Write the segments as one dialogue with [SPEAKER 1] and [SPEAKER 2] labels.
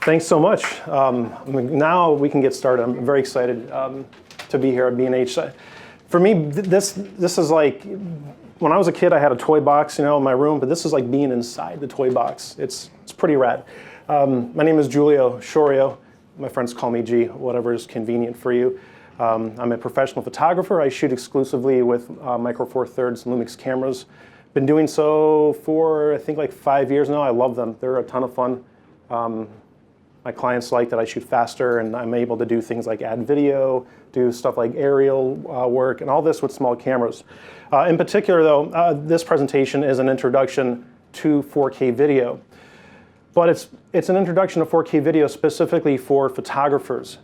[SPEAKER 1] Thanks so much. Now we can get started. I'm very excited to be here at B&H. For me, this is like, when I was a kid, I had a toy box, in my room, but this is like being inside the toy box. It's pretty rad. My name is Giulio Sciorio. My friends call me G, whatever is convenient for you. I'm a professional photographer. I shoot exclusively with Micro Four Thirds Lumix cameras. Been doing so for, I think, like 5 years now. I love them. They're a ton of fun. My clients like that I shoot faster, and I'm able to do things like add video, do stuff like aerial work, and all this with small cameras. In particular, though, this presentation is an introduction to 4K video. But it's an introduction to 4K video specifically for photographers.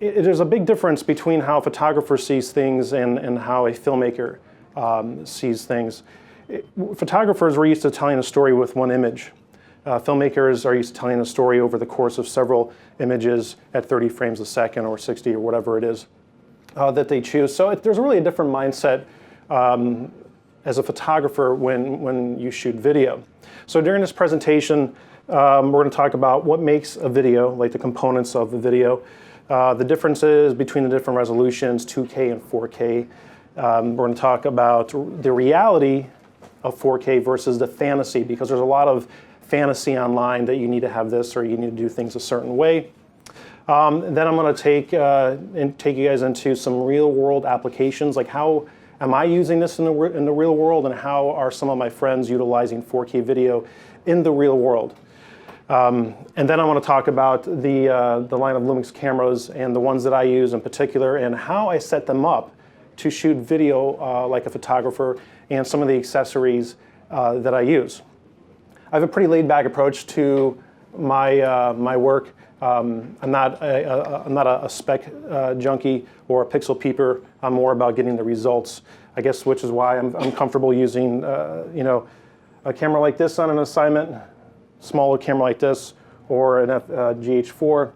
[SPEAKER 1] There's a big difference between how photographers sees things and how a filmmaker sees things. Photographers were used to telling a story with one image. Filmmakers are used to telling a story over the course of several images at 30 frames a second or 60 or whatever it is that they choose. So there's really a different mindset as a photographer when you shoot video. So during this presentation, we're going to talk about what makes a video, like the components of the video, the differences between the different resolutions, 2K and 4K. We're going to talk about the reality of 4K versus the fantasy, because there's a lot of fantasy online that you need to have this or you need to do things a certain way. Then I'm going to take you guys into some real world applications, like how am I using this in the real world, and how are some of my friends utilizing 4K video in the real world. And then I want to talk about the line of Lumix cameras and the ones that I use in particular, and how I set them up to shoot video like a photographer, and some of the accessories that I use. I have a pretty laid-back approach to my work. I'm not a spec junkie or a pixel peeper. I'm more about getting the results, I guess, which is why I'm comfortable using a camera like this on an assignment, smaller camera like this, or an GH4.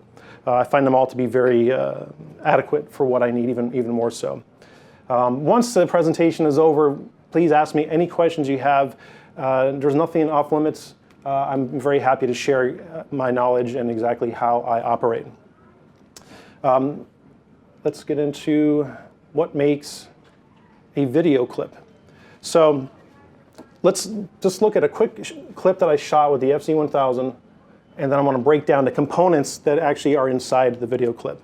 [SPEAKER 1] I find them all to be very adequate for what I need, even more so. Once the presentation is over, please ask me any questions you have. There's nothing off limits. I'm very happy to share my knowledge and exactly how I operate. Let's get into what makes a video clip. So let's just look at a quick clip that I shot with the FZ1000, and then I'm going to break down the components that actually are inside the video clip.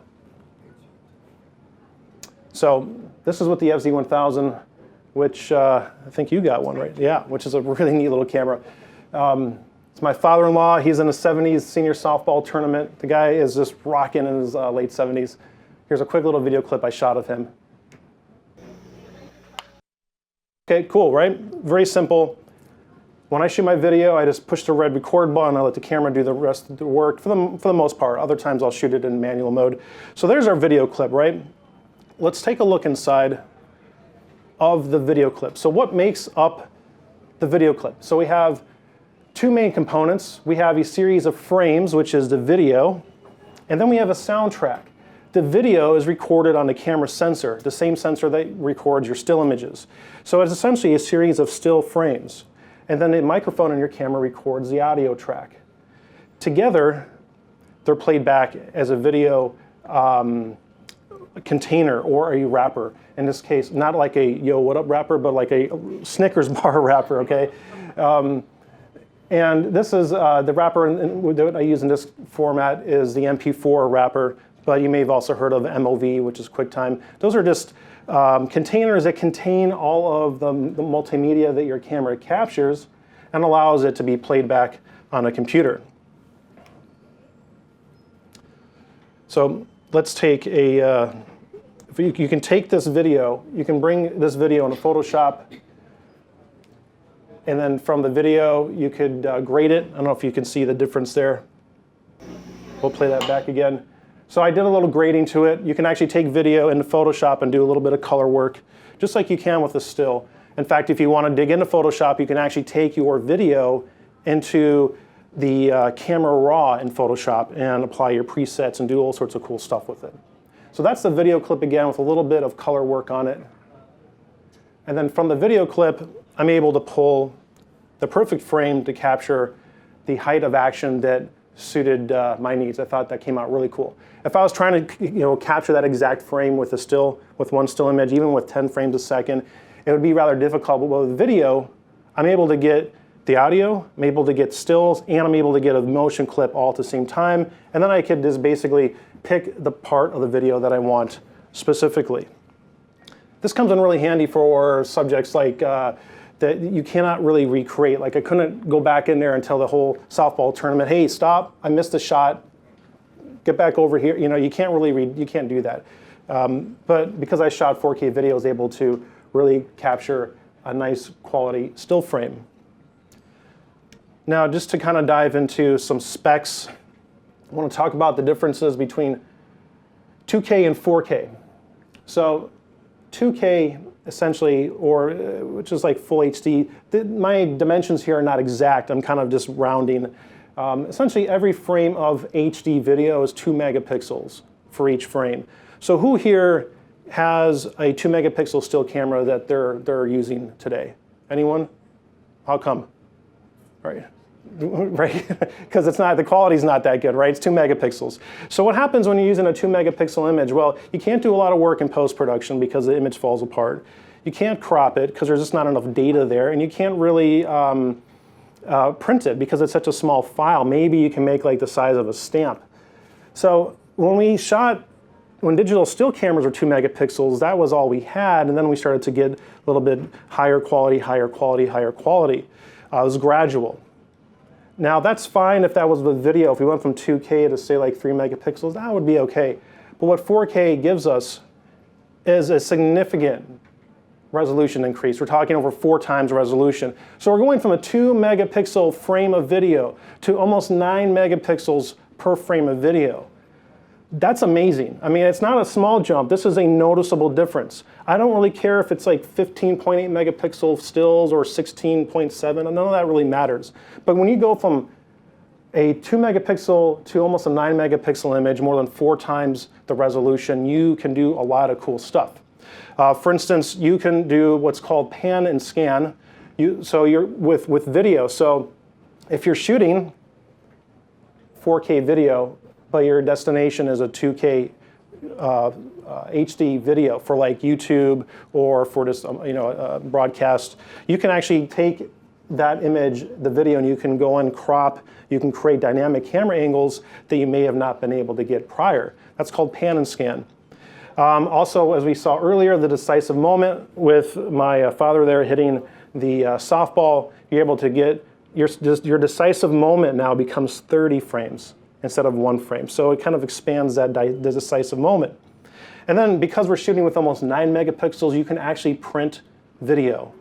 [SPEAKER 1] So this is with the FZ1000, which I think you got one, right? Yeah, which is a really neat little camera. It's my father-in-law. He's in a 70s senior softball tournament. The guy is just rocking in his late 70s. Here's a quick little video clip I shot of him. Okay, cool, right? Very simple. When I shoot my video, I just push the red record button. I let the camera do the rest of the work for the most part. Other times I'll shoot it in manual mode. So there's our video clip, right? Let's take a look inside of the video clip. So what makes up the video clip? So we have two main components. We have a series of frames, which is the video, and then we have a soundtrack. The video is recorded on the camera sensor, the same sensor that records your still images. So it's essentially a series of still frames. And then the microphone in your camera records the audio track. Together, they're played back as a video container or a wrapper. In this case, not like a yo, what up wrapper, but like a Snickers bar wrapper, okay? And this is the wrapper that I use in this format is the MP4 wrapper, but you may have also heard of MOV, which is QuickTime. Those are just containers that contain all of the multimedia that your camera captures and allows it to be played back on a computer. So let's take a, you can take this video, you can bring this video into Photoshop, and then from the video you could grade it. I don't know if you can see the difference there. We'll play that back again. So I did a little grading to it. You can actually take video into Photoshop and do a little bit of color work, just like you can with a still. In fact, if you want to dig into Photoshop, you can actually take your video into the camera raw in Photoshop and apply your presets and do all sorts of cool stuff with it. So that's the video clip again with a little bit of color work on it. And then from the video clip, I'm able to pull the perfect frame to capture the height of action that suited my needs. I thought that came out really cool. If I was trying to capture that exact frame with one still image, even with 10 frames a second, it would be rather difficult. But with video, I'm able to get the audio, I'm able to get stills, and I'm able to get a motion clip all at the same time. And then I could just basically pick the part of the video that I want specifically. This comes in really handy for subjects like that you cannot really recreate. Like I couldn't go back in there and tell the whole softball tournament, hey, stop, I missed a shot, get back over here. You can't really you can't do that. But because I shot 4K video, I was able to really capture a nice quality still frame. Now, just to kind of dive into some specs, I want to talk about the differences between 2K and 4K. So 2K essentially, which is like full HD, my dimensions here are not exact. I'm kind of just rounding. Essentially, every frame of HD video is 2 megapixels for each frame. So who here has a 2 megapixel still camera that they're using today? Anyone? How come? Right. Right, because the quality's not that good, right? It's 2 megapixels. So what happens when you're using a 2 megapixel image? Well, you can't do a lot of work in post-production because the image falls apart. You can't crop it because there's just not enough data there, and you can't really print it because it's such a small file. Maybe you can make like the size of a stamp. So when digital still cameras were 2 megapixels, that was all we had, and then we started to get a little bit higher quality, higher quality, higher quality. It was gradual. Now that's fine if that was with video. If we went from 2K to say like 3 megapixels, that would be okay. But what 4K gives us is a significant resolution increase. We're talking over 4 times resolution. So we're going from a 2 megapixel frame of video to almost 9 megapixels per frame of video. That's amazing. I mean, it's not a small jump. This is a noticeable difference. I don't really care if it's like 15.8 megapixel stills or 16.7. None of that really matters. But when you go from a 2 megapixel to almost a 9 megapixel image, more than 4 times the resolution, you can do a lot of cool stuff. For instance, you can do what's called pan and scan. So you're with video. So if you're shooting 4K video, but your destination is a 2K HD video for like YouTube or for just broadcast, you can actually take that image, the video, and you can go and crop. You can create dynamic camera angles that you may have not been able to get prior. That's called pan and scan. Also, as we saw earlier, the decisive moment with my father there hitting the softball, you're able to get your decisive moment now becomes 30 frames. Instead of 1 frame. So it kind of expands the decisive moment. And then because we're shooting with almost 9 megapixels, you can actually print video,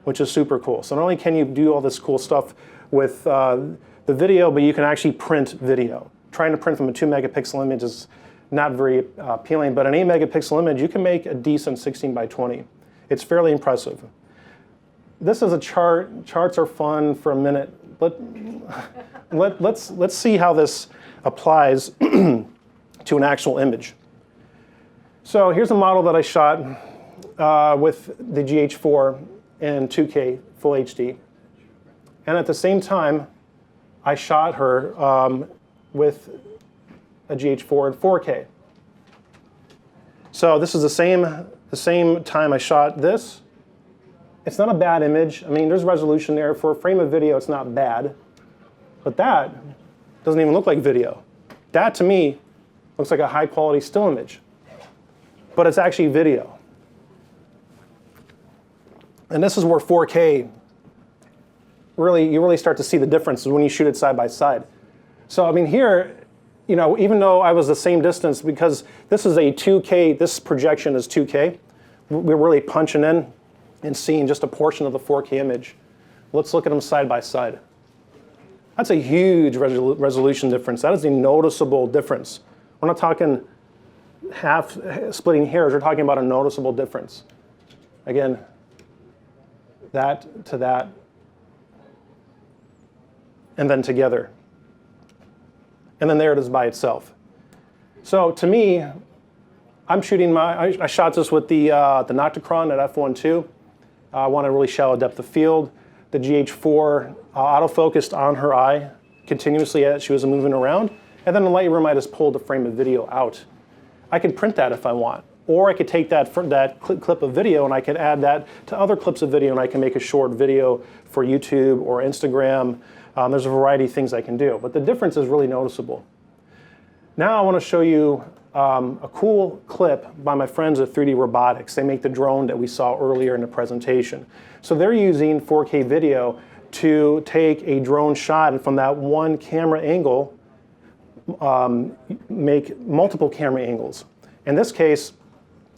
[SPEAKER 1] which is super cool. So not only can you do all this cool stuff with the video, but you can actually print video. Trying to print from a 2 megapixel image is not very appealing, but an 8 megapixel image, you can make a decent 16 by 20. It's fairly impressive. This is a chart. Charts are fun for a minute. Let's see how this applies to an actual image. So here's a model that I shot with the GH4 in 2K full HD. And at the same time, I shot her with a GH4 in 4K. So this is the same time I shot this. It's not a bad image. I mean, there's resolution there. For a frame of video, it's not bad. But that doesn't even look like video. That, to me, looks like a high-quality still image. But it's actually video. And this is where 4K, you really start to see the differences when you shoot it side by side. So, I mean, here, even though I was the same distance, because this is a 2K, this projection is 2K, we're really punching in and seeing just a portion of the 4K image. Let's look at them side by side. That's a huge resolution difference. That is a noticeable difference. We're not talking half splitting hairs. We're talking about a noticeable difference. Again, that to that, and then together. And then there it is by itself. So to me, I'm shooting I shot this with the Nocticron at f1.2. I want a really shallow depth of field. The GH4 autofocused on her eye, continuously as she was moving around, and then in Lightroom I just pulled the frame of video out. I can print that if I want, or I could take that clip of video and I can add that to other clips of video, and I can make a short video for YouTube or Instagram. There's a variety of things I can do, but the difference is really noticeable. Now I want to show you a cool clip by my friends at 3D Robotics. They make the drone that we saw earlier in the presentation. So they're using 4K video to take a drone shot, and from that one camera angle, make multiple camera angles. In this case,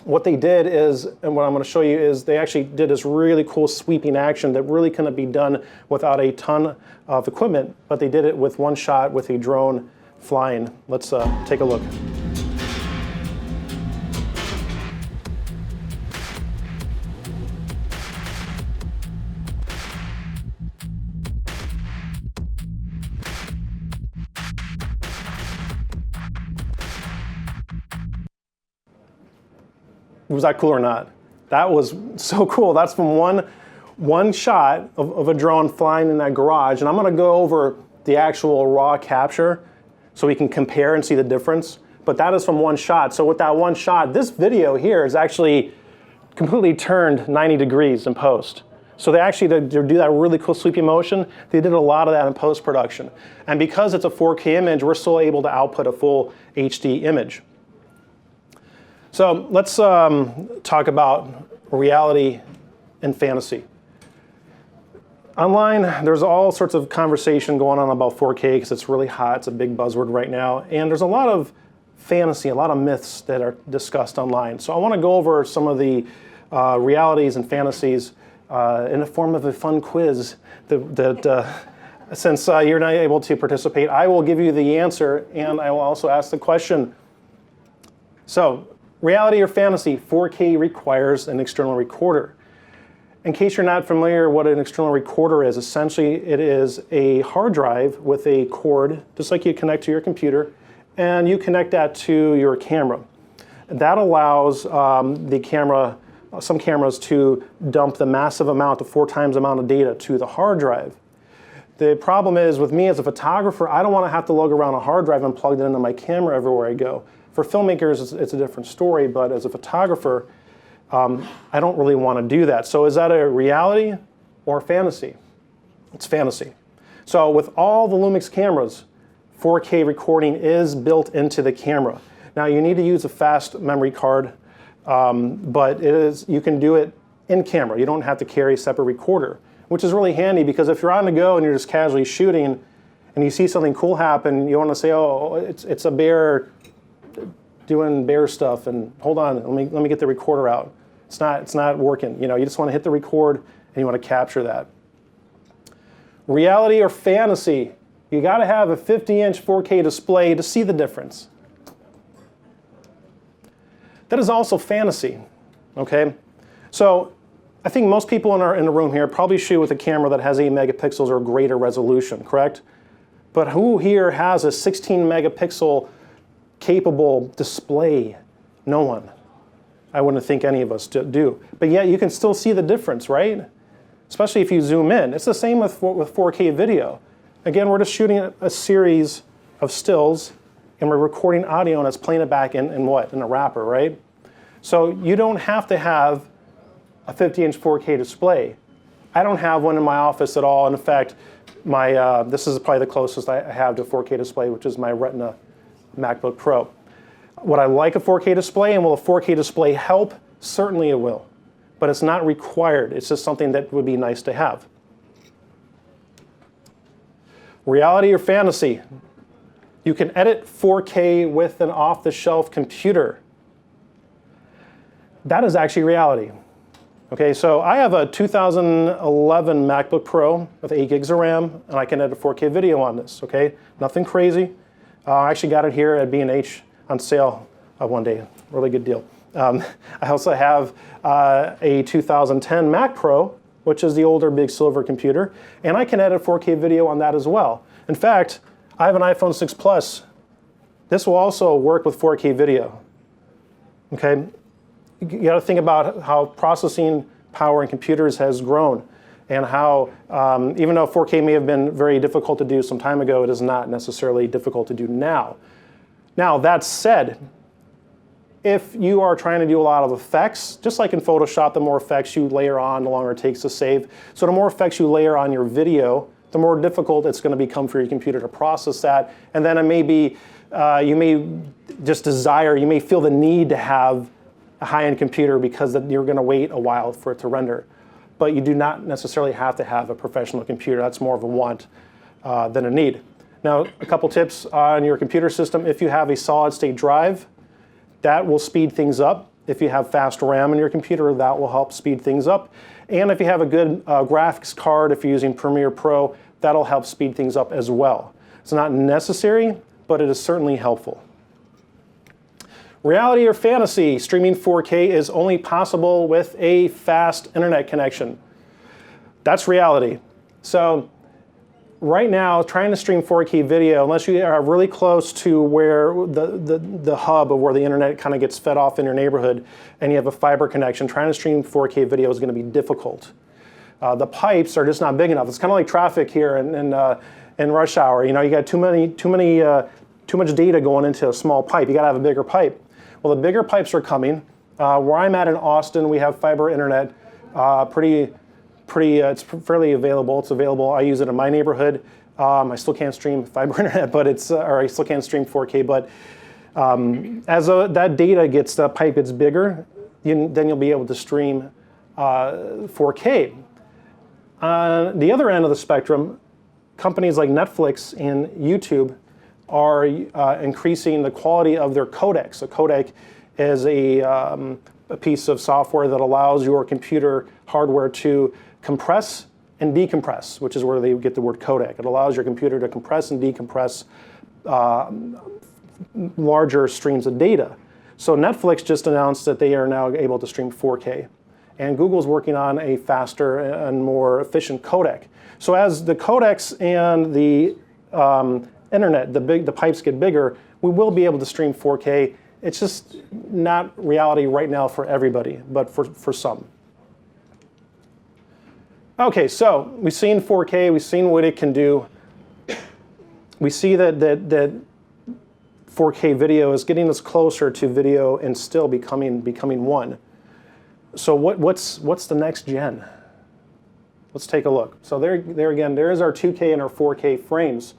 [SPEAKER 1] what they did is, and what I'm going to show you is, they actually did this really cool sweeping action that really couldn't be done without a ton of equipment, but they did it with one shot with a drone flying. Let's take a look. Was that cool or not? That was so cool. That's from one shot of a drone flying in that garage. And I'm gonna go over the actual raw capture so we can compare and see the difference. But that is from one shot. So with that one shot, this video here is actually completely turned 90 degrees in post. So they actually, to do that really cool sweeping motion, they did a lot of that in post-production. And because it's a 4K image, we're still able to output a full HD image. So let's talk about reality and fantasy. Online, there's all sorts of conversation going on about 4K because it's really hot. It's a big buzzword right now. And there's a lot of fantasy, a lot of myths that are discussed online. So I want to go over some of the realities and fantasies in the form of a fun quiz that since you're not able to participate, I will give you the answer and I will also ask the question. So, reality or fantasy, 4K requires an external recorder. In case you're not familiar what an external recorder is, essentially it is a hard drive with a cord, just like you connect to your computer, and you connect that to your camera. That allows some cameras to dump the massive amount, the 4 times amount of data to the hard drive. The problem is with me as a photographer, I don't want to have to lug around a hard drive and plug it into my camera everywhere I go. For filmmakers, it's a different story, but as a photographer, I don't really want to do that. So is that a reality or fantasy? It's fantasy. So with all the Lumix cameras, 4K recording is built into the camera. Now you need to use a fast memory card, but you can do it in camera. You don't have to carry a separate recorder, which is really handy because if you're on the go and you're just casually shooting and you see something cool happen, you want to say, oh, it's a bear doing bear stuff, and hold on, let me get the recorder out. It's not working. You know, you just want to hit the record and you want to capture that. Reality or fantasy? You got to have a 50-inch 4K display to see the difference. That is also fantasy. Okay, so I think most people in the room here probably shoot with a camera that has 8 megapixels or greater resolution, correct? But who here has a 16 megapixel capable display? No one. I wouldn't think any of us do. But yet you can still see the difference, right? Especially if you zoom in. It's the same with 4K video. Again, we're just shooting a series of stills and we're recording audio and it's playing it back in what? In a wrapper, right? So you don't have to have a 50-inch 4K display. I don't have one in my office at all. And in fact, this is probably the closest I have to a 4K display, which is my Retina MacBook Pro. Would I like a 4K display, and will a 4K display help? Certainly it will, but it's not required. It's just something that would be nice to have. Reality or fantasy? You can edit 4K with an off-the-shelf computer. That is actually reality. Okay, so I have a 2011 MacBook Pro with 8 gigs of RAM, and I can edit 4K video on this, okay? Nothing crazy. I actually got it here at B&H on sale one day. Really good deal. I also have a 2010 Mac Pro, which is the older big silver computer, and I can edit 4K video on that as well. In fact, I have an iPhone 6 Plus. This will also work with 4K video. Okay? You got to think about how processing power in computers has grown. and how even though 4K may have been very difficult to do some time ago, it is not necessarily difficult to do now. Now, that said, if you are trying to do a lot of effects, just like in Photoshop, the more effects you layer on, the longer it takes to save. So the more effects you layer on your video, the more difficult it's going to become for your computer to process that. And then it may be, you may just desire, you may feel the need to have a high-end computer because you're going to wait a while for it to render. But you do not necessarily have to have a professional computer. That's more of a want than a need. Now, a couple tips on your computer system. If you have a solid-state drive, that will speed things up. If you have fast RAM in your computer, that will help speed things up. And if you have a good graphics card, if you're using Premiere Pro, that'll help speed things up as well. It's not necessary, but it is certainly helpful. Reality or fantasy, streaming 4K is only possible with a fast internet connection. That's reality. So right now, trying to stream 4K video, unless you are really close to where the hub of where the internet kind of gets fed off in your neighborhood and you have a fiber connection, trying to stream 4K video is going to be difficult. The pipes are just not big enough. It's kind of like traffic here in rush hour. You know, you got too much data going into a small pipe. You got to have a bigger pipe. Well, the bigger pipes are coming. Where I'm at in Austin, we have fiber internet, it's fairly available. It's available. I use it in my neighborhood. I still can't stream fiber internet, but or I still can't stream 4K. But as that data that pipe gets bigger, then you'll be able to stream 4K. On the other end of the spectrum, companies like Netflix and YouTube are increasing the quality of their codecs. A codec is a piece of software that allows your computer hardware to compress and decompress, which is where they get the word codec. It allows your computer to compress and decompress larger streams of data. So Netflix just announced that they are now able to stream 4K. And Google's working on a faster and more efficient codec. So as the codecs and the internet, the pipes get bigger, we will be able to stream 4K. It's just not reality right now for everybody, but for some. Okay, so we've seen 4K, we've seen what it can do. We see that 4K video is getting us closer to video and still becoming one. So what's the next gen? Let's take a look. So there again, there is our 2K and our 4K frames.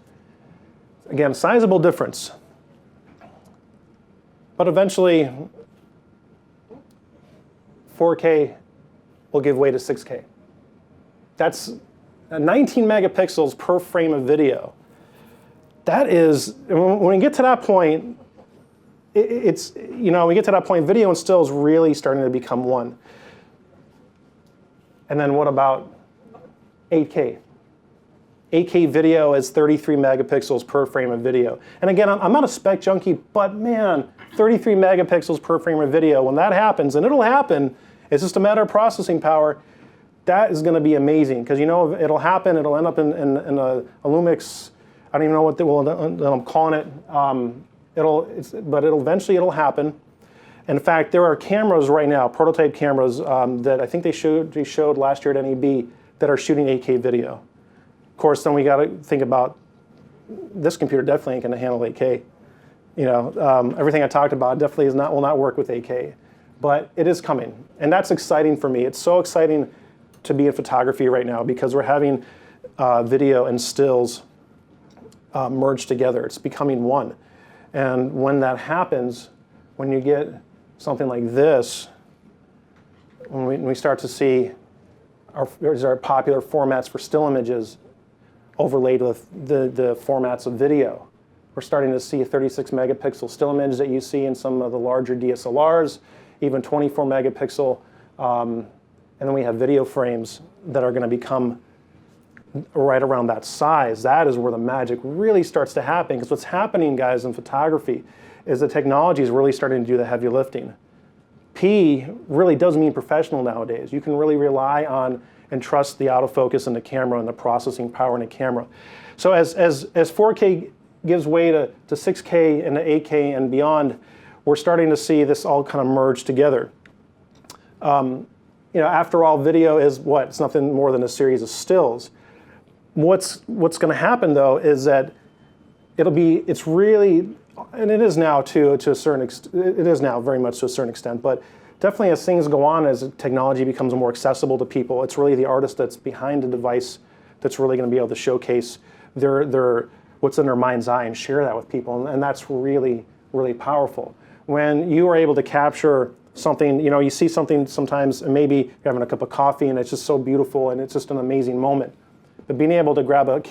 [SPEAKER 1] Again, sizable difference. But eventually, 4K will give way to 6K. That's 19 megapixels per frame of video. That is, when we get to that point, it's, you know, we get to that point, video and still is really starting to become one. And then what about 8K? 8K video is 33 megapixels per frame of video. And again, I'm not a spec junkie, but man, 33 megapixels per frame of video, when that happens, and it'll happen, it's just a matter of processing power, that is going to be amazing. Because you know, it'll happen, it'll end up in a Lumix, I don't even know what I'm calling it, but eventually it'll happen. In fact, there are cameras right now, prototype cameras, that I think they showed last year at NEB that are shooting 8K video. Of course, then we got to think about this computer definitely ain't going to handle 8K. You know, everything I talked about definitely will not work with 8K, but it is coming, and that's exciting for me. It's so exciting to be in photography right now because we're having video and stills merged together. It's becoming one, and when that happens, when you get something like this, when we start to see our popular formats for still images overlaid with the formats of video. We're starting to see a 36 megapixel still image that you see in some of the larger DSLRs, even 24 megapixel, and then we have video frames that are going to become right around that size. That is where the magic really starts to happen, because what's happening, guys, in photography is the technology is really starting to do the heavy lifting. P really does mean professional nowadays. You can really rely on and trust the autofocus in the camera and the processing power in the camera. So as 4K gives way to 6K and to 8K and beyond, we're starting to see this all kind of merge together. after all, video is what? It's nothing more than a series of stills. What's going to happen though is that it's really, and it is now to a certain extent, it is now very much to a certain extent, but definitely as things go on, as technology becomes more accessible to people, it's really the artist that's behind the device that's really going to be able to showcase what's in their mind's eye and share that with people, and that's really, really powerful. When you are able to capture something, you see something sometimes, and maybe you're having a cup of coffee and it's just so beautiful and it's just an amazing moment. But being able to grab a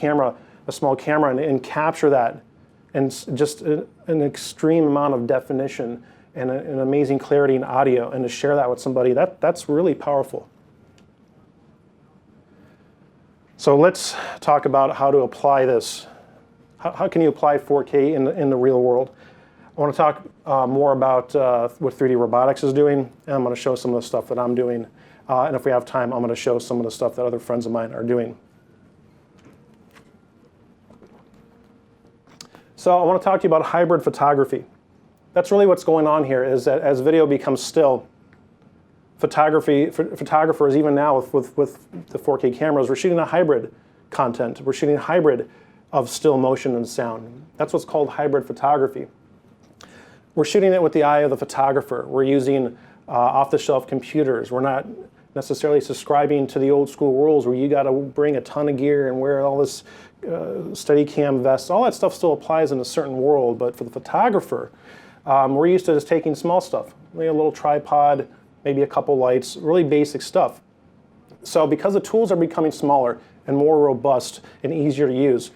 [SPEAKER 1] small camera, and capture that, and just an extreme amount of definition and an amazing clarity in audio, and to share that with somebody, that's really powerful. So let's talk about how to apply this. How can you apply 4K in the real world? I want to talk more about what 3D robotics is doing, and I'm going to show some of the stuff that I'm doing. And if we have time, I'm going to show some of the stuff that other friends of mine are doing. So I want to talk to you about hybrid photography. That's really what's going on here, is that as video becomes still, photographers, even now with the 4K cameras, we're shooting a hybrid content. We're shooting a hybrid of still motion and sound. That's what's called hybrid photography. We're shooting it with the eye of the photographer. We're using off-the-shelf computers. We're not necessarily subscribing to the old school rules where you got to bring a ton of gear and wear all this Steadicam vests. All that stuff still applies in a certain world, but for the photographer, we're used to just taking small stuff, maybe a little tripod, maybe a couple lights, really basic stuff. So because the tools are becoming smaller and more robust and easier to use,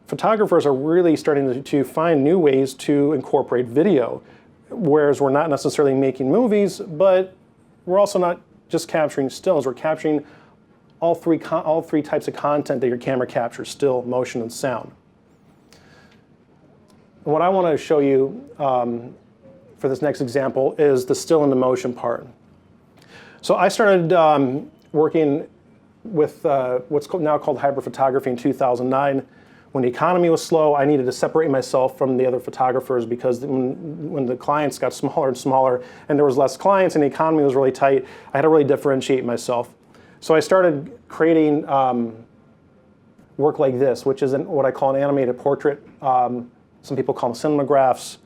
[SPEAKER 1] photographers are really starting to find new ways to incorporate video, whereas we're not necessarily making movies, but we're also not just capturing stills. We're capturing all three types of content that your camera captures: still, motion, and sound. And what I want to show you for this next example is the still and the motion part. So I started working with what's now called hybrid photography in 2009. When the economy was slow, I needed to separate myself from the other photographers, because when the clients got smaller and smaller and there was less clients and the economy was really tight, I had to really differentiate myself. So I started creating work like this, which is what I call an animated portrait. Some people call them cinemagraphs.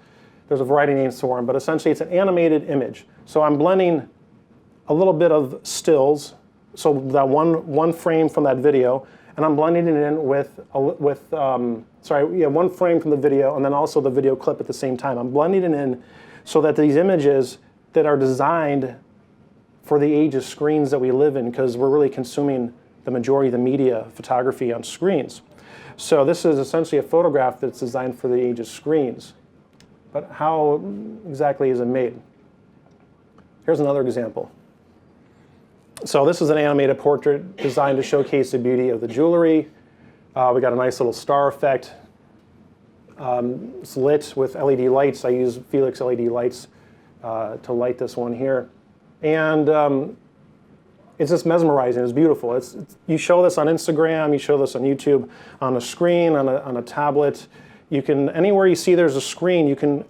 [SPEAKER 1] There's a variety of names for them, but essentially it's an animated image. So I'm blending a little bit of stills, so that one frame from that video, and I'm blending it in with one frame from the video, and then also the video clip at the same time. I'm blending it in so that these images that are designed for the age of screens that we live in, because we're really consuming the majority of the media photography on screens. So this is essentially a photograph that's designed for the age of screens. But how exactly is it made? Here's another example. So this is an animated portrait designed to showcase the beauty of the jewelry. We got a nice little star effect. It's lit with LED lights. I use Felix LED lights to light this one here. And it's just mesmerizing. It's beautiful. You show this on Instagram, you show this on YouTube, on a screen, on a tablet. You can, anywhere you see there's a screen, you can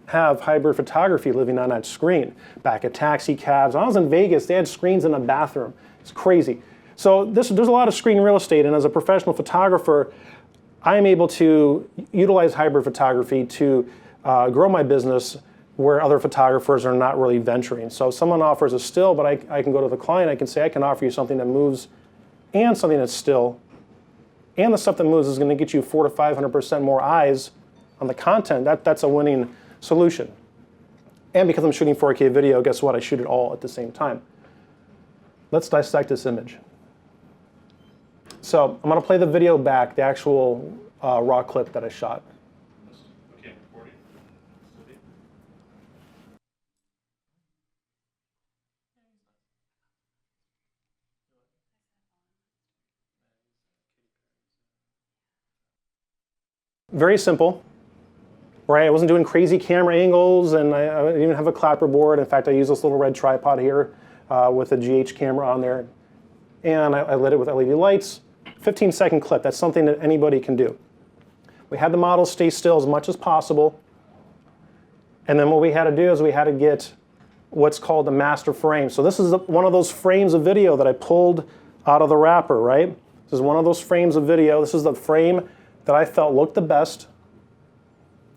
[SPEAKER 1] have hybrid photography living on that screen. Back at taxi cabs. When I was in Vegas, they had screens in the bathroom. It's crazy. So there's a lot of screen real estate, and as a professional photographer, I'm able to utilize hybrid photography to grow my business where other photographers are not really venturing. So if someone offers a still, but I can go to the client, I can say, I can offer you something that moves and something that's still, and the stuff that moves is going to get you 400 to 500% more eyes on the content. That's a winning solution. And because I'm shooting 4K video, guess what? I shoot it all at the same time. Let's dissect this image. So I'm going to play the video back, the actual raw clip that I shot.
[SPEAKER 2] Okay, recording.
[SPEAKER 1] Very simple. Right, I wasn't doing crazy camera angles, and I didn't even have a clapper board. In fact, I used this little red tripod here with a GH camera on there. And I lit it with LED lights. 15-second clip, that's something that anybody can do. We had the model stay still as much as possible. And then what we had to do is we had to get what's called the master frame. So this is one of those frames of video that I pulled out of the wrapper, right? This is one of those frames of video. This is the frame that I felt looked the best.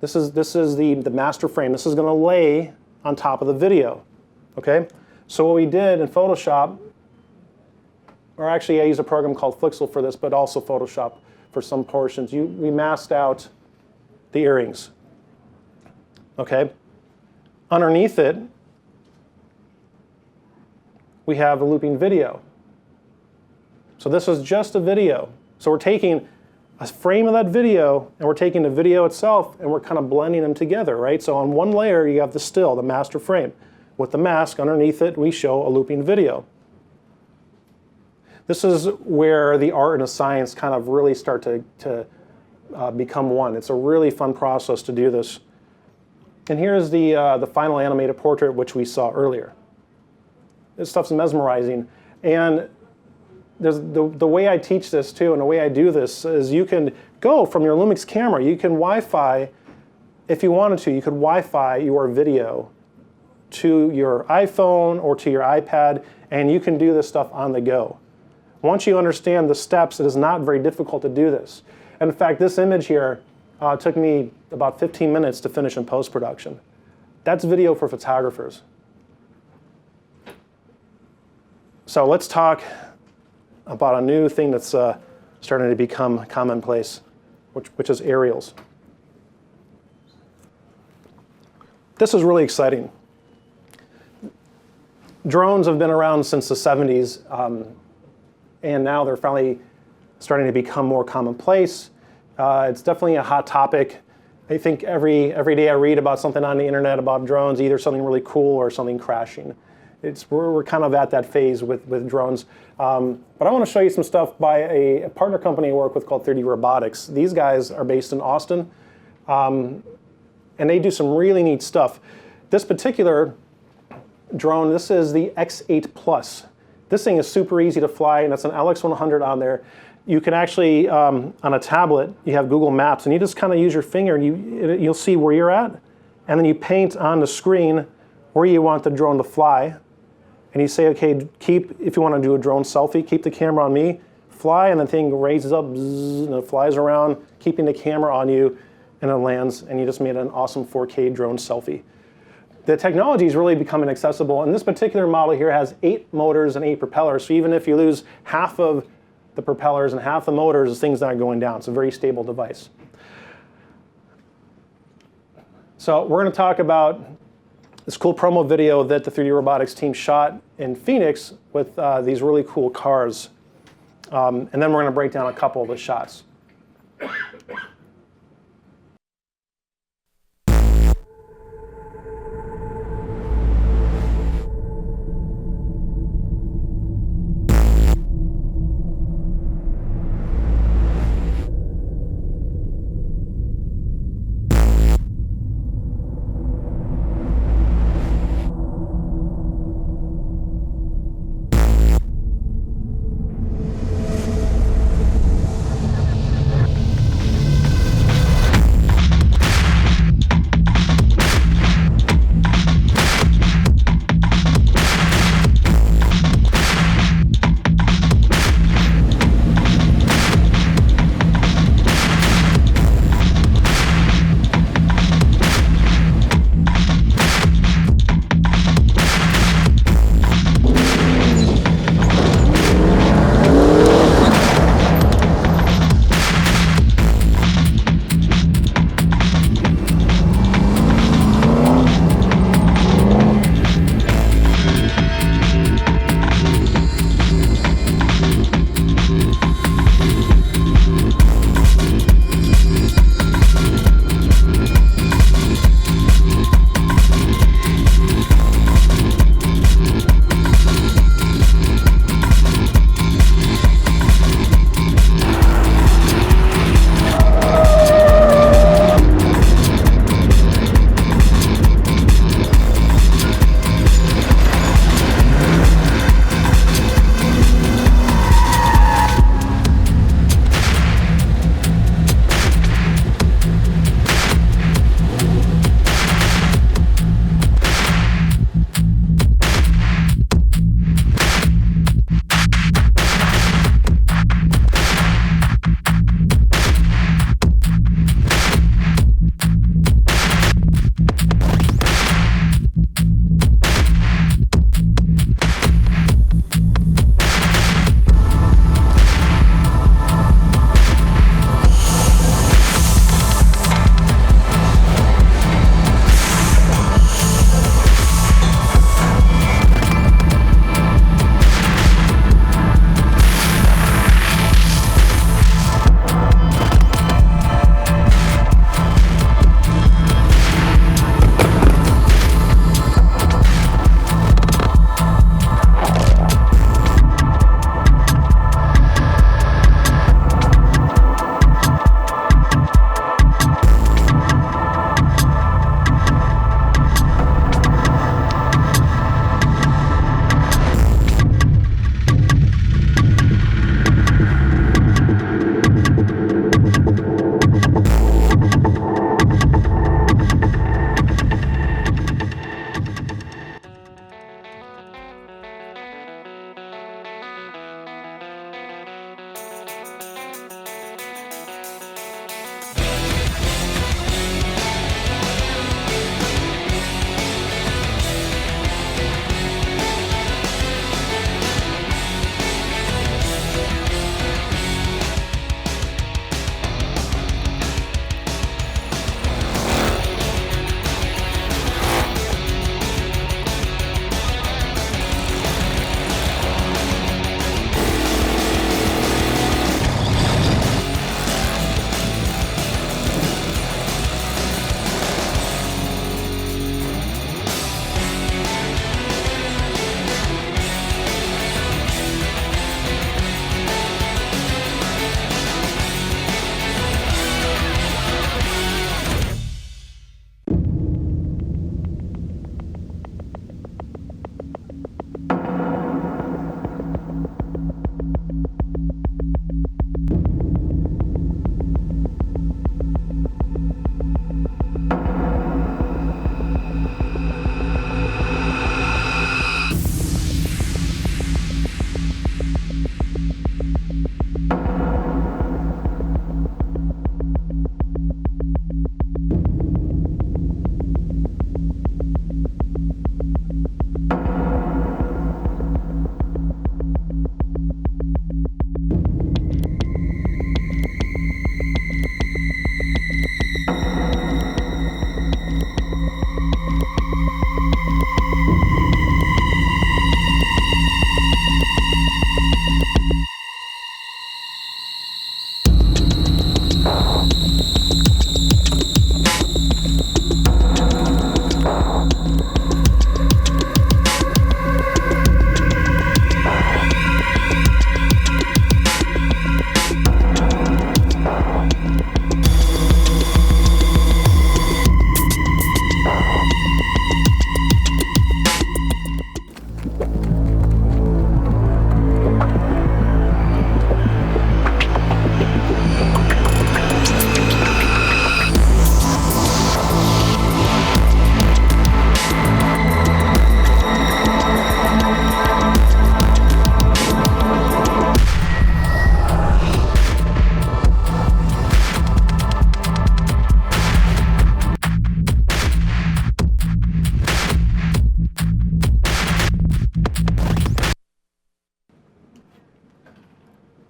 [SPEAKER 1] This is the master frame. This is going to lay on top of the video, okay? So what we did in Photoshop, or actually I use a program called Flixel for this, but also Photoshop for some portions. We masked out the earrings, okay? Underneath it, we have a looping video. So this is just a video. So we're taking a frame of that video and we're taking the video itself and we're kind of blending them together, right? So on one layer you have the still, the master frame. With the mask underneath it, we show a looping video. This is where the art and the science kind of really start to become one. It's a really fun process to do this. And here's the final animated portrait, which we saw earlier. This stuff's mesmerizing. And there's the way I teach this too, and the way I do this is you can go from your Lumix camera, you can Wi-Fi, if you wanted to, you could Wi-Fi your video to your iPhone or to your iPad, and you can do this stuff on the go. Once you understand the steps, it is not very difficult to do this. And in fact, this image here took me about 15 minutes to finish in post-production. That's video for photographers. So let's talk about a new thing that's starting to become commonplace, which is aerials. This is really exciting. Drones have been around since the 70s, and now they're finally starting to become more commonplace. It's definitely a hot topic. I think every day I read about something on the internet about drones, either something really cool or something crashing. We're kind of at that phase with drones. But I want to show you some stuff by a partner company I work with called 3D Robotics. These guys are based in Austin, and they do some really neat stuff. This particular drone, this is the X8 Plus. This thing is super easy to fly, and it's an LX100 on there. You can actually, on a tablet, you have Google Maps, and you just kind of use your finger, and you'll see where you're at, and then you paint on the screen where you want the drone to fly. And you say, okay, if you want to do a drone selfie, keep the camera on me, fly, and the thing raises up, bzzz, and it flies around, keeping the camera on you, and it lands, and you just made an awesome 4K drone selfie. The technology is really becoming accessible, and this particular model here has 8 motors and 8 propellers, so even if you lose half of the propellers and half the motors, this thing's not going down. It's a very stable device. So we're going to talk about this cool promo video that the 3D Robotics team shot in Phoenix with these really cool cars. And then we're going to break down a couple of the shots.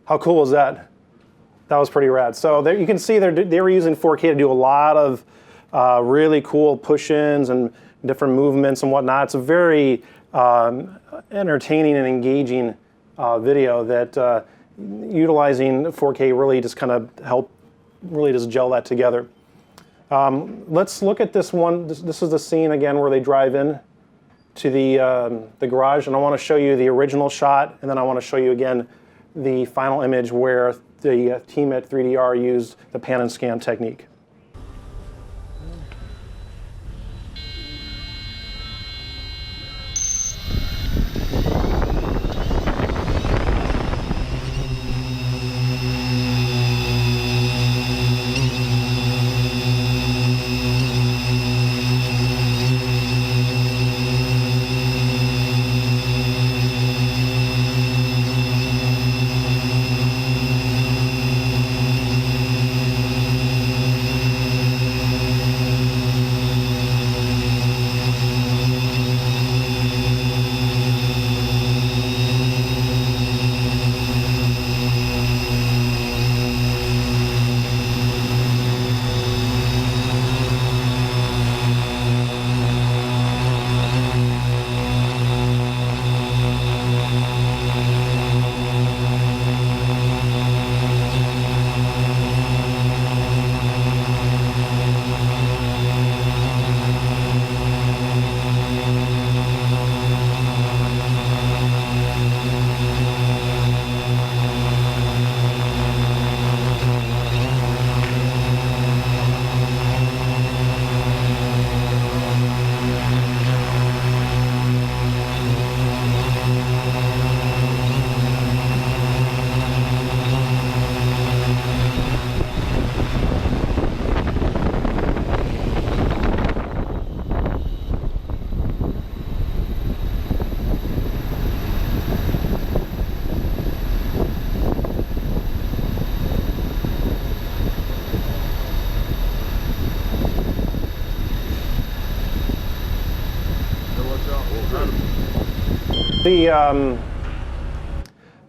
[SPEAKER 1] How cool was that? That was pretty rad. So there, you can see they were using 4K to do a lot of really cool push-ins and different movements and whatnot. It's a very entertaining and engaging video that utilizing 4K really just kind of helped really just gel that together. Let's look at this one. This is the scene again where they drive in to the garage, and I want to show you the original shot, and then I want to show you again the final image where the team at 3DR used the pan and scan technique.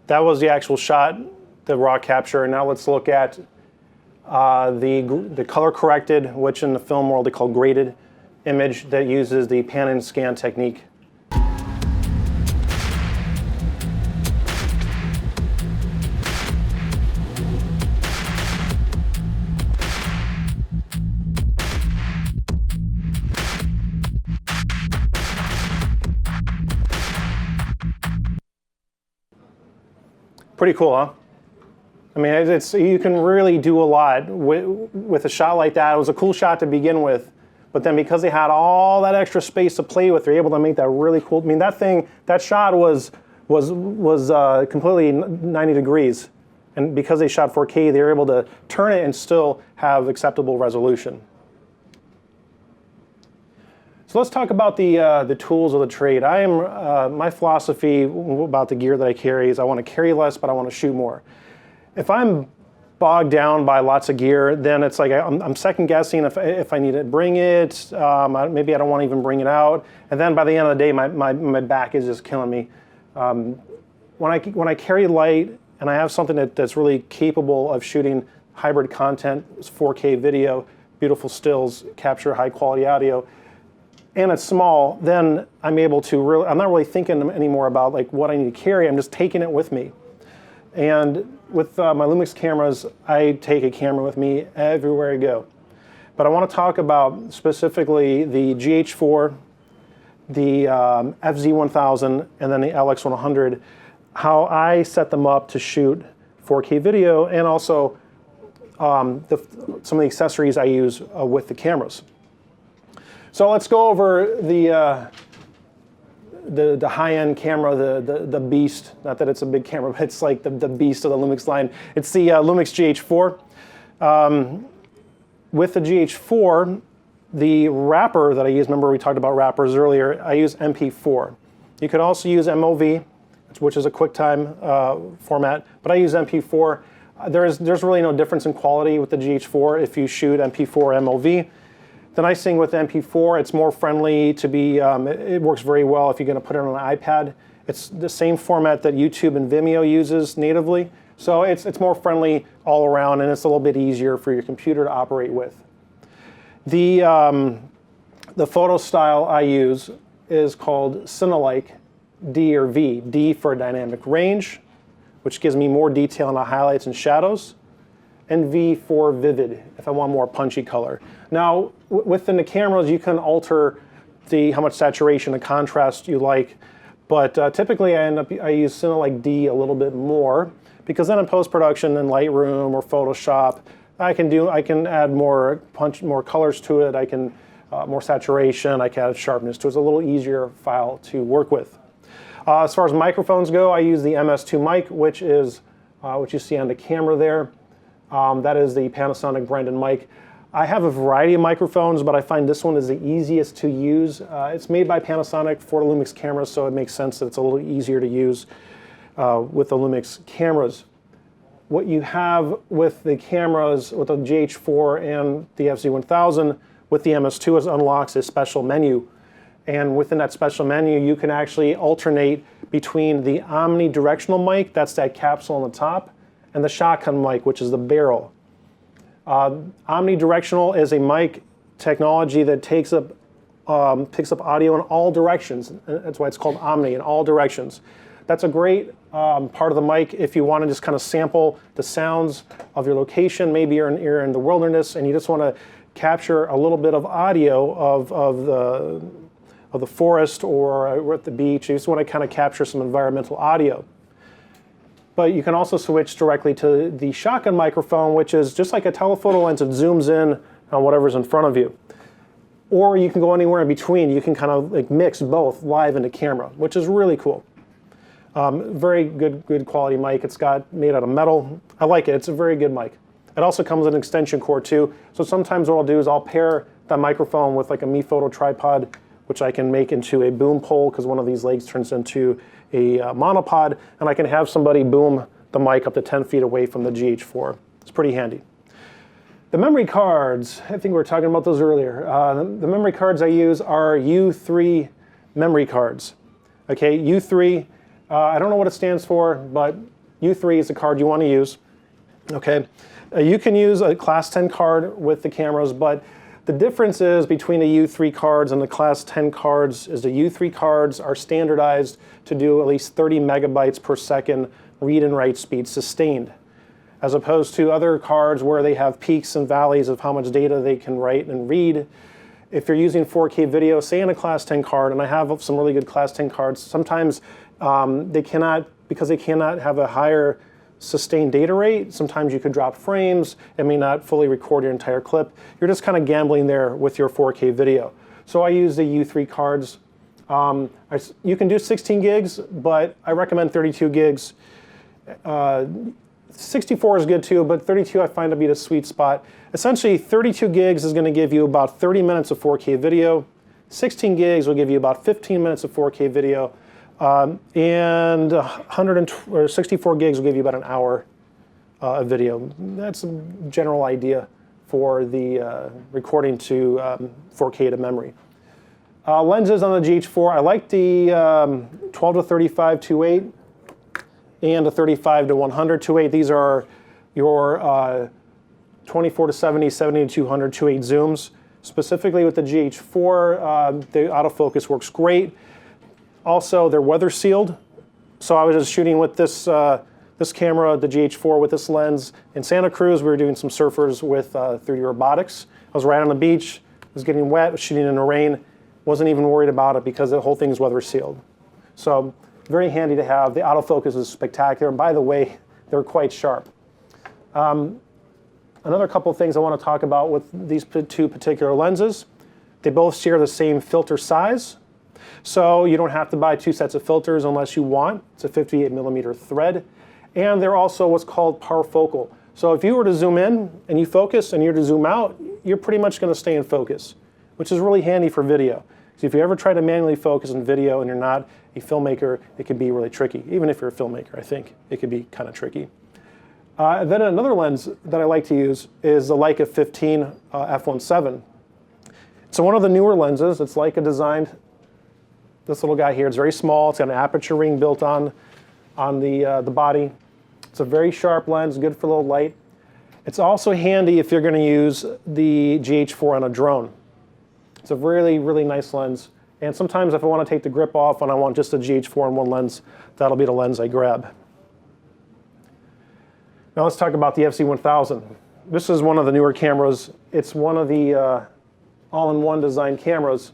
[SPEAKER 1] That was the actual shot, the raw capture. Now let's look at the color corrected, which in the film world they call graded image, that uses the pan and scan technique. Pretty cool, huh? I mean, you can really do a lot with a shot like that. It was a cool shot to begin with, but then because they had all that extra space to play with, they're able to make that really cool. I mean, that shot was completely 90 degrees, and because they shot 4K, they were able to turn it and still have acceptable resolution. So let's talk about the tools of the trade. My philosophy about the gear that I carry is I want to carry less, but I want to shoot more. If I'm bogged down by lots of gear, then it's like I'm second guessing if I need to bring it. Maybe I don't want to even bring it out. And then by the end of the day, my back is just killing me. When I carry light and I have something that's really capable of shooting hybrid content, 4K video, beautiful stills, capture high quality audio, and it's small, then I'm able to I'm not really thinking anymore about like what I need to carry. I'm just taking it with me. And with my Lumix cameras, I take a camera with me everywhere I go. But I want to talk about specifically the GH4, the FZ1000, and then the LX100, how I set them up to shoot 4K video, and also some of the accessories I use with the cameras. So let's go over the high-end camera, the beast. Not that it's a big camera, but it's like the beast of the Lumix line. It's the Lumix GH4. With the GH4, the wrapper that I use, remember we talked about wrappers earlier, I use MP4. You could also use MOV, which is a QuickTime format, but I use MP4. There's really no difference in quality with the GH4 if you shoot MP4 MOV. The nice thing with MP4, it's more friendly to be, it works very well if you're going to put it on an iPad. It's the same format that YouTube and Vimeo uses natively, So it's more friendly all around, and it's a little bit easier for your computer to operate with. The photo style I use is called Cinelike D or V. D for dynamic range, which gives me more detail on the highlights and shadows, and V for vivid, if I want more punchy color. Now, within the cameras, you can alter how much saturation and contrast you like, but typically I use Cinelike D a little bit more, because then in post-production in Lightroom or Photoshop, I can add more colors to it. I can more saturation. I can add sharpness to it. It's a little easier file to work with. As far as microphones go, I use the MS2 mic, which is what you see on the camera there. That is the Panasonic branded mic. I have a variety of microphones, but I find this one is the easiest to use. It's made by Panasonic for the Lumix cameras, so it makes sense that it's a little easier to use with the Lumix cameras. What you have with the cameras, with the GH4 and the FZ1000, with the MS2 is unlocks a special menu. And within that special menu, you can actually alternate between the omnidirectional mic, that's that capsule on the top, and the shotgun mic, which is the barrel. Omnidirectional is a mic technology that picks up audio in all directions. That's why it's called Omni, in all directions. That's a great part of the mic if you want to just kind of sample the sounds of your location. Maybe you're in the wilderness and you just want to capture a little bit of audio of the forest, or we're at the beach. You just want to kind of capture some environmental audio. But you can also switch directly to the shotgun microphone, which is just like a telephoto lens. It zooms in on whatever's in front of you. Or you can go anywhere in between. You can kind of like mix both live into camera, which is really cool. Very good quality mic. It's made out of metal. I like it. It's a very good mic. It also comes with an extension cord too. So sometimes what I'll do is I'll pair that microphone with like a Mi Photo tripod, which I can make into a boom pole, because one of these legs turns into a monopod, and I can have somebody boom the mic up to 10 feet away from the GH4. It's pretty handy. The memory cards, I think we were talking about those earlier. The memory cards I use are U3 memory cards. Okay, U3, I don't know what it stands for, but U3 is the card you want to use. Okay, you can use a Class 10 card with the cameras, but the difference is between the U3 cards and the Class 10 cards is the U3 cards are standardized to do at least 30 megabytes per second read and write speed sustained, as opposed to other cards where they have peaks and valleys of how much data they can write and read. If you're using 4K video, say in a Class 10 card, and I have some really good Class 10 cards, sometimes because they cannot have a higher sustained data rate, sometimes you could drop frames. It may not fully record your entire clip. You're just kind of gambling there with your 4K video. So I use the U3 cards. You can do 16 gigs, but I recommend 32 gigs. 64 is good too, but 32 I find to be the sweet spot. Essentially, 32 gigs is going to give you about 30 minutes of 4K video. 16 gigs will give you about 15 minutes of 4K video. And 64 gigs will give you about an hour of video. That's a general idea for the recording to 4K to memory. Lenses on the GH4, I like the 12 to 35 2.8 and the 35 to 100 2.8. These are your 24 to 70, 70 to 200 2.8 zooms. Specifically with the GH4, the autofocus works great. Also, they're weather sealed. So I was just shooting with this camera, the GH4, with this lens in Santa Cruz. We were doing some surfers with 3D robotics. I was right on the beach. It was getting wet, was shooting in the rain. Wasn't even worried about it because the whole thing is weather sealed. So very handy to have. The autofocus is spectacular. And by the way, they're quite sharp. Another couple of things I want to talk about with these two particular lenses. They both share the same filter size. So you don't have to buy two sets of filters unless you want. It's a 58 millimeter thread. And they're also what's called parfocal. So if you were to zoom in and you focus and you're to zoom out, you're pretty much going to stay in focus, which is really handy for video. So if you ever try to manually focus in video and you're not a filmmaker, it can be really tricky. Even if you're a filmmaker, I think it can be kind of tricky. Then another lens that I like to use is the Leica 15 f1.7. So one of the newer lenses, it's Leica designed. This little guy here, it's very small. It's got an aperture ring built on the body. It's a very sharp lens, good for low light. It's also handy if you're going to use the GH4 on a drone. It's a really, really nice lens. And sometimes if I want to take the grip off and I want just a GH4 in one lens, that'll be the lens I grab. Now let's talk about the FZ1000. This is one of the newer cameras. It's one of the all-in-one design cameras.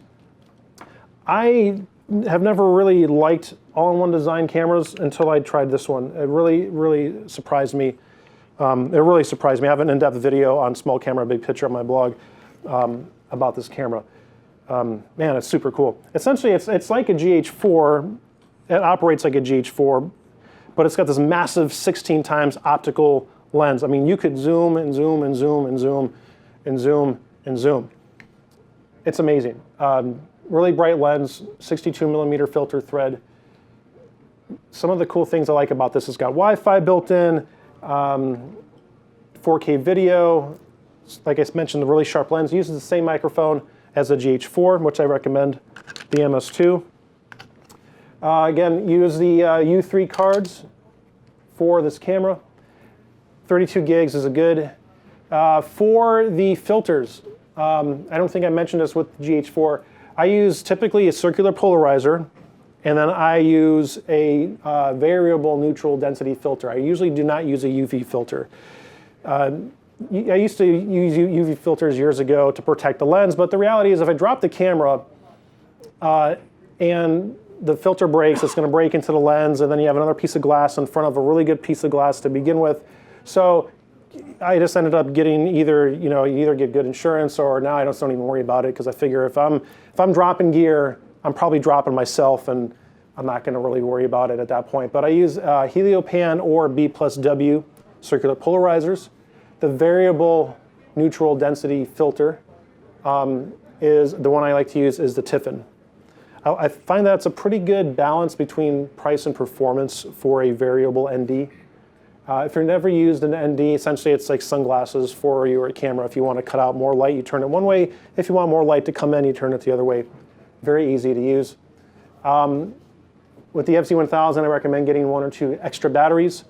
[SPEAKER 1] I have never really liked all-in-one design cameras until I tried this one. It really, really surprised me. It really surprised me. I have an in-depth video on Small Camera, Big Picture on my blog about this camera. Man, it's super cool. Essentially, it's like a GH4. It operates like a GH4, but it's got this massive 16 times optical lens. I mean, you could zoom and zoom and zoom and zoom and zoom and zoom. It's amazing. Really bright lens, 62 millimeter filter thread. Some of the cool things I like about this, it's got Wi-Fi built in, 4K video. Like I mentioned, the really sharp lens uses the same microphone as the GH4, which I recommend, the MS2. Again, use the U3 cards for this camera. 32 gigs is a good. For the filters, I don't think I mentioned this with the GH4. I use typically a circular polarizer, and then I use a variable neutral density filter. I usually do not use a UV filter. I used to use UV filters years ago to protect the lens, but the reality is if I drop the camera and the filter breaks, it's going to break into the lens, and then you have another piece of glass in front of a really good piece of glass to begin with. So I just ended up getting either, you either get good insurance, or now I just don't even worry about it, because I figure if I'm dropping gear, I'm probably dropping myself, and I'm not going to really worry about it at that point. But I use Heliopan or B+W circular polarizers. The variable neutral density filter is the one I like to use is the Tiffin. I find that's a pretty good balance between price and performance for a variable ND. If you've never used an ND, essentially it's like sunglasses for your camera. If you want to cut out more light, you turn it one way. If you want more light to come in, you turn it the other way. Very easy to use. With the FZ1000, I recommend getting 1 or 2 extra batteries.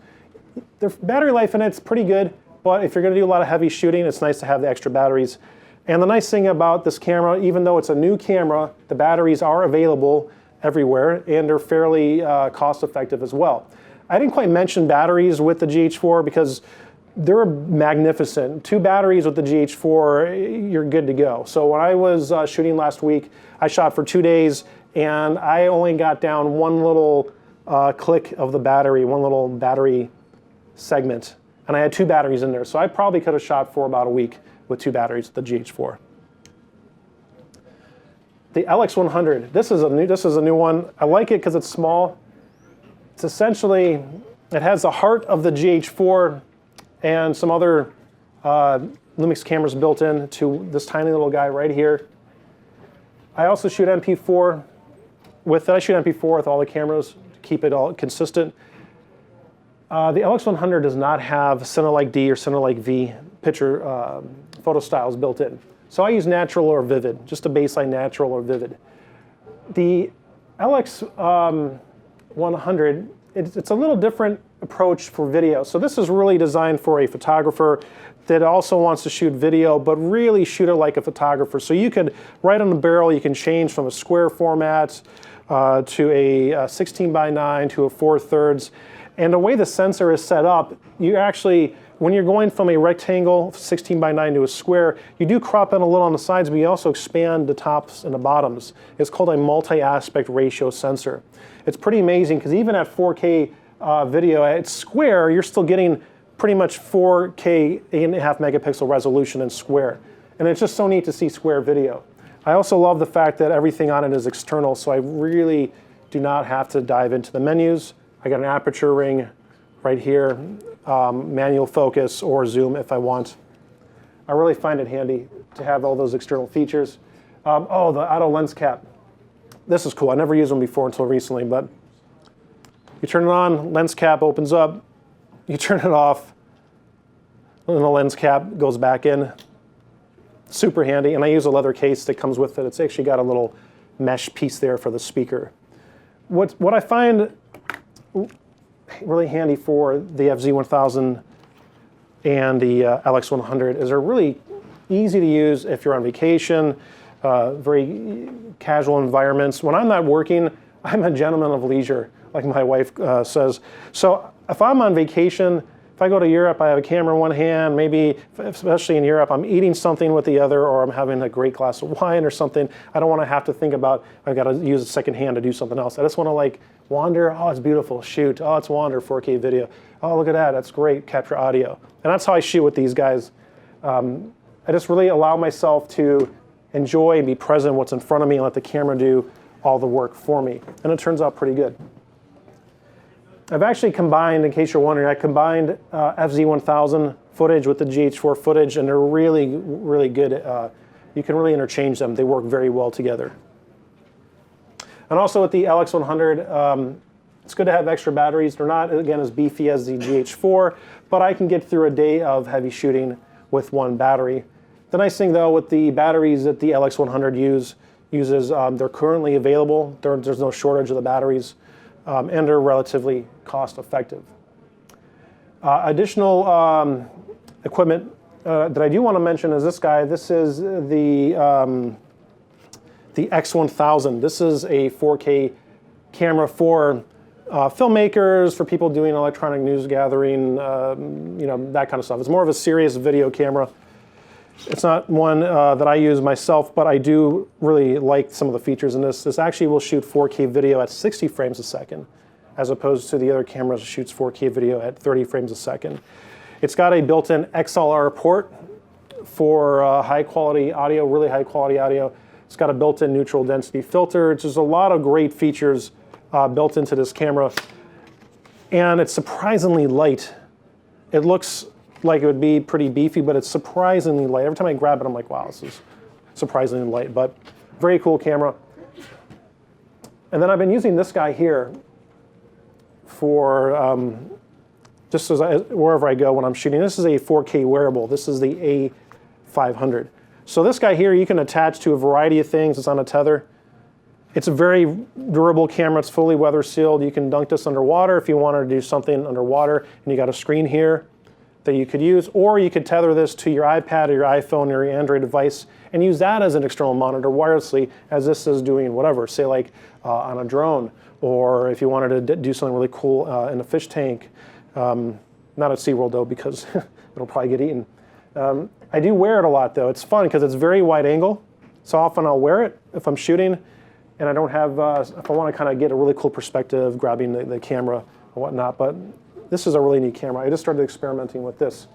[SPEAKER 1] The battery life in it's pretty good, but if you're going to do a lot of heavy shooting, it's nice to have the extra batteries. And the nice thing about this camera, even though it's a new camera, the batteries are available everywhere, and they're fairly cost-effective as well. I didn't quite mention batteries with the GH4 because they're magnificent. 2 batteries with the GH4, you're good to go. So when I was shooting last week, I shot for 2 days, and I only got down one little click of the battery, one little battery segment. And I had 2 batteries in there. So I probably could have shot for about a week with 2 batteries with the GH4. The LX100, this is a new one. I like it because it's small. It's essentially, it has the heart of the GH4 and some other Lumix cameras built in to this tiny little guy right here. I also shoot MP4 with it. I shoot MP4 with all the cameras to keep it all consistent. The LX100 does not have Cinelike D or Cinelike V picture photo styles built in. So I use natural or vivid, just a baseline natural or vivid. The LX100, it's a little different approach for video. So this is really designed for a photographer that also wants to shoot video, but really shoot it like a photographer. So you could, right on the barrel, you can change from a square format to a 16:9 to a 4/3. And the way the sensor is set up, you actually, when you're going from a rectangle 16:9 to a square, you do crop in a little on the sides, but you also expand the tops and the bottoms. It's called a multi-aspect ratio sensor. It's pretty amazing because even at 4K video, at square, you're still getting pretty much 4K 8.5 megapixel resolution in square. And it's just so neat to see square video. I also love the fact that everything on it is external, so I really do not have to dive into the menus. I got an aperture ring right here, manual focus or zoom if I want. I really find it handy to have all those external features. Oh, the auto lens cap. This is cool. I never used one before until recently, but you turn it on, lens cap opens up, you turn it off, and the lens cap goes back in. Super handy, and I use a leather case that comes with it. It's actually got a little mesh piece there for the speaker. What I find really handy for the FZ1000 and the LX100 is they're really easy to use if you're on vacation, very casual environments. When I'm not working, I'm a gentleman of leisure, like my wife says. So if I'm on vacation, if I go to Europe, I have a camera in one hand, maybe, especially in Europe, I'm eating something with the other, or I'm having a great glass of wine or something. I don't want to have to think about, I've got to use a second hand to do something else. I just want to like wander, oh, it's beautiful, shoot, oh, it's wander, 4K video. Oh, look at that, that's great, capture audio. And that's how I shoot with these guys. I just really allow myself to enjoy and be present what's in front of me and let the camera do all the work for me. And it turns out pretty good. I've actually combined, in case you're wondering, I combined FZ1000 footage with the GH4 footage, and they're really, really good. You can really interchange them. They work very well together. And also with the LX100, it's good to have extra batteries. They're not, again, as beefy as the GH4, but I can get through a day of heavy shooting with one battery. The nice thing, though, with the batteries that the LX100 uses, they're currently available. There's no shortage of the batteries, and they're relatively cost-effective. Additional equipment that I do want to mention is this guy. This is the X1000. This is a 4K camera for filmmakers, for people doing electronic news gathering, that kind of stuff. It's more of a serious video camera. It's not one that I use myself, but I do really like some of the features in this. This actually will shoot 4K video at 60 frames a second, as opposed to the other cameras that shoots 4K video at 30 frames a second. It's got a built-in XLR port for high quality audio, really high quality audio. It's got a built-in neutral density filter. There's a lot of great features built into this camera. And it's surprisingly light. It looks like it would be pretty beefy, but it's surprisingly light. Every time I grab it, I'm like, wow, this is surprisingly light, but very cool camera. And then I've been using this guy here for just wherever I go when I'm shooting. This is a 4K wearable. This is the A500. So this guy here, you can attach to a variety of things. It's on a tether. It's a very durable camera. It's fully weather sealed. You can dunk this underwater if you wanted to do something underwater, and you got a screen here that you could use, or you could tether this to your iPad or your iPhone or your Android device and use that as an external monitor wirelessly, as this is doing whatever, say like on a drone, or if you wanted to do something really cool in a fish tank. Not at SeaWorld though, because it'll probably get eaten. I do wear it a lot though. It's fun because it's very wide angle, so often I'll wear it if I'm shooting and I don't have, if I want to kind of get a really cool perspective, grabbing the camera or whatnot, but this is a really neat camera. I just started experimenting with this.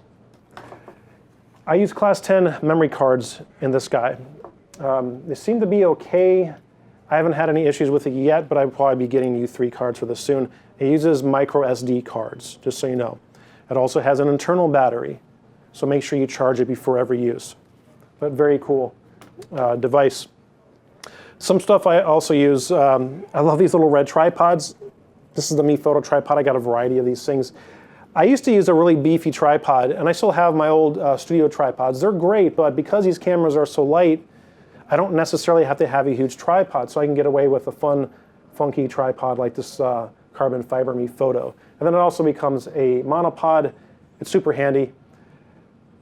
[SPEAKER 1] I use class 10 memory cards in this guy. They seem to be okay. I haven't had any issues with it yet, but I'll probably be getting U3 cards for this soon. It uses micro SD cards, just so you know. It also has an internal battery, so make sure you charge it before every use. But very cool device. Some stuff I also use, I love these little red tripods. This is the Mi Photo tripod. I got a variety of these things. I used to use a really beefy tripod, and I still have my old studio tripods. They're great, but because these cameras are so light, I don't necessarily have to have a huge tripod, so I can get away with a fun, funky tripod like this carbon fiber Mi Photo. And then it also becomes a monopod. It's super handy.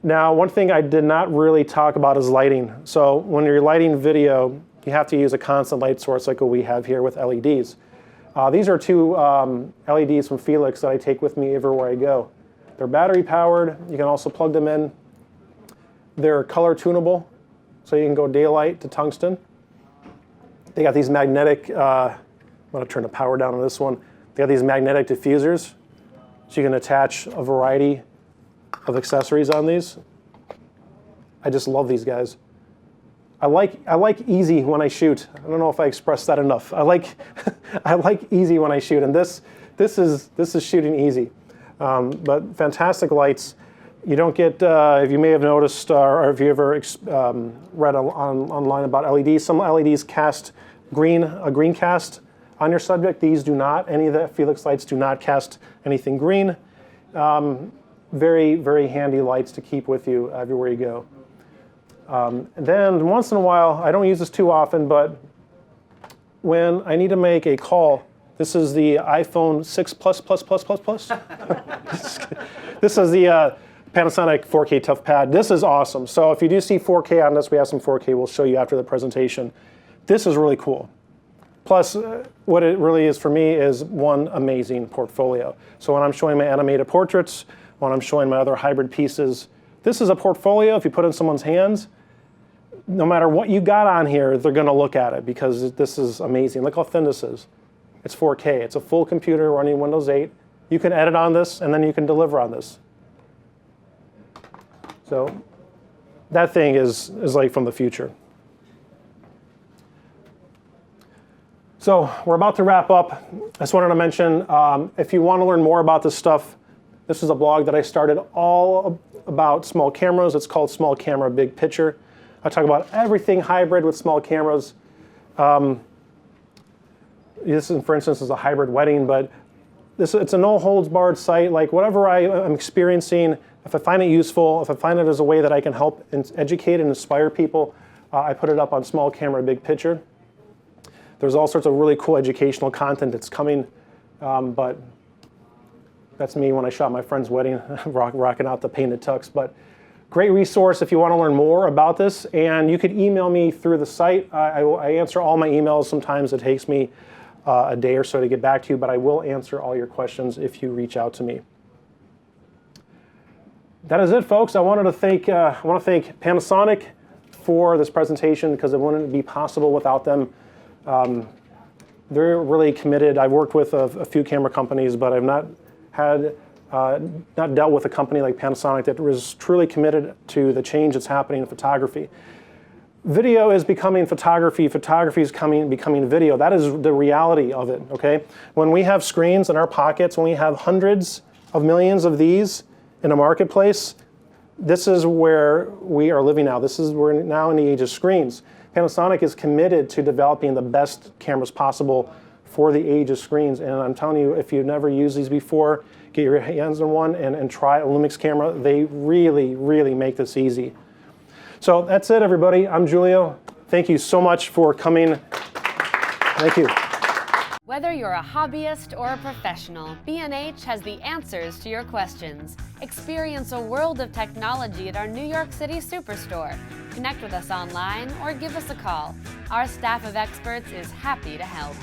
[SPEAKER 1] Now, one thing I did not really talk about is lighting. So when you're lighting video, you have to use a constant light source like what we have here with LEDs. These are two LEDs from Felix that I take with me everywhere I go. They're battery powered. You can also plug them in. They're color tunable, so you can go daylight to tungsten. They got these magnetic, I'm going to turn the power down on this one. They got these magnetic diffusers, so you can attach a variety of accessories on these. I just love these guys. I like easy when I shoot. I don't know if I expressed that enough. I like easy when I shoot, and this is shooting easy. But fantastic lights. You don't get, if you may have noticed, or if you ever read online about LEDs, some LEDs cast a green cast on your subject. These do not. Any of the Felix lights do not cast anything green. Very, very handy lights to keep with you everywhere you go. And then once in a while, I don't use this too often, but when I need to make a call This is the iPhone 6 Plus Plus Plus Plus Plus. This is the Panasonic 4K Toughpad. This is awesome. So if you do see 4K on this, we have some 4K. We'll show you after the presentation. This is really cool. Plus, what it really is for me is one amazing portfolio. So when I'm showing my animated portraits, when I'm showing my other hybrid pieces, this is a portfolio. If you put it in someone's hands, no matter what you got on here, they're going to look at it because this is amazing. Look how thin this is. It's 4K. It's a full computer running Windows 8. You can edit on this, and then you can deliver on this. So that thing is like from the future. So we're about to wrap up. I just wanted to mention, if you want to learn more about this stuff, this is a blog that I started all about small cameras. It's called Small Camera Big Picture. I talk about everything hybrid with small cameras. This, for instance, is a hybrid wedding, but it's a no-holds-barred site. Like whatever I'm experiencing, if I find it useful, if I find it as a way that I can help educate and inspire people, I put it up on Small Camera Big Picture. There's all sorts of really cool educational content that's coming, but that's me when I shot my friend's wedding, rocking out the painted tux. But great resource if you want to learn more about this, and you could email me through the site. I answer all my emails. Sometimes it takes me a day or so to get back to you, but I will answer all your questions if you reach out to me. That is it, folks. I want to thank Panasonic for this presentation because it wouldn't be possible without them. They're really committed. I've worked with a few camera companies, but I've not dealt with a company like Panasonic that was truly committed to the change that's happening in photography. Video is becoming photography. Photography is becoming video. That is the reality of it, okay? When we have screens in our pockets, when we have hundreds of millions of these in a marketplace, this is where we are living now. We're now in the age of screens. Panasonic is committed to developing the best cameras possible for the age of screens. And I'm telling you, if you've never used these before, get your hands on one and try a Lumix camera. They really, really make this easy. So that's it, everybody. I'm Giulio. Thank you so much for coming. Thank you.
[SPEAKER 3] Whether you're a hobbyist or a professional, B&H has the answers to your questions. Experience a world of technology at our New York City Superstore. Connect with us online or give us a call. Our staff of experts is happy to help.